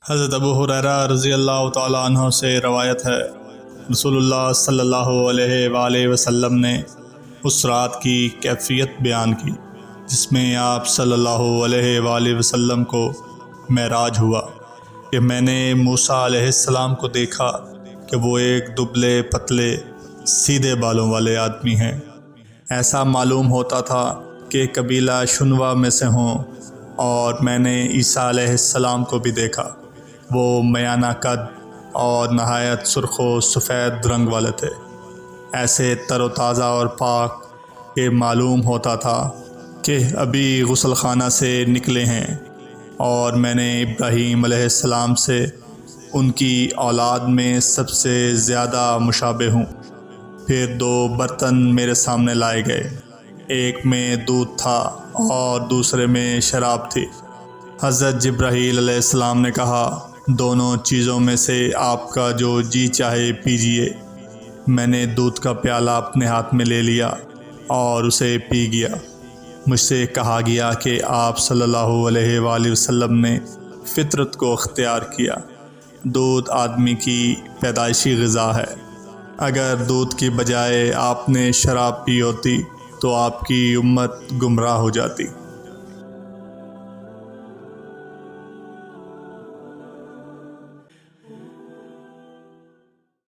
حضرت ابو ہریرہ رضی اللہ تعالیٰ عنہ سے روایت ہے، رسول اللہ صلی اللہ علیہ وآلہ وسلم نے اس رات کی کیفیت بیان کی جس میں آپ صلی اللہ علیہ وآلہ وسلم کو معراج ہوا کہ میں نے موسیٰ علیہ السلام کو دیکھا کہ وہ ایک دبلے پتلے سیدھے بالوں والے آدمی ہیں۔ ایسا معلوم ہوتا تھا کہ قبیلہ شنوا میں سے ہوں، اور میں نے عیسیٰ علیہ السلام کو بھی دیکھا۔ وہ میانہ قد اور نہایت سرخ و سفید رنگ والے تھے، ایسے تر و تازہ اور پاک کہ معلوم ہوتا تھا کہ ابھی غسل خانہ سے نکلے ہیں، اور میں نے ابراہیم علیہ السلام سے ان کی اولاد میں سب سے زیادہ مشابہ ہوں۔ پھر 2 برتن میرے سامنے لائے گئے، ایک میں دودھ تھا اور دوسرے میں شراب تھی۔ حضرت جبرائیل علیہ السلام نے کہا، دونوں چیزوں میں سے آپ کا جو جی چاہے پیجیے۔ میں نے دودھ کا پیالہ اپنے ہاتھ میں لے لیا اور اسے پی گیا۔ مجھ سے کہا گیا کہ آپ صلی اللہ علیہ وآلہ وسلم نے فطرت کو اختیار کیا۔ دودھ آدمی کی پیدائشی غذا ہے۔ اگر دودھ کی بجائے آپ نے شراب پی ہوتی تو آپ کی امت گمراہ ہو جاتی۔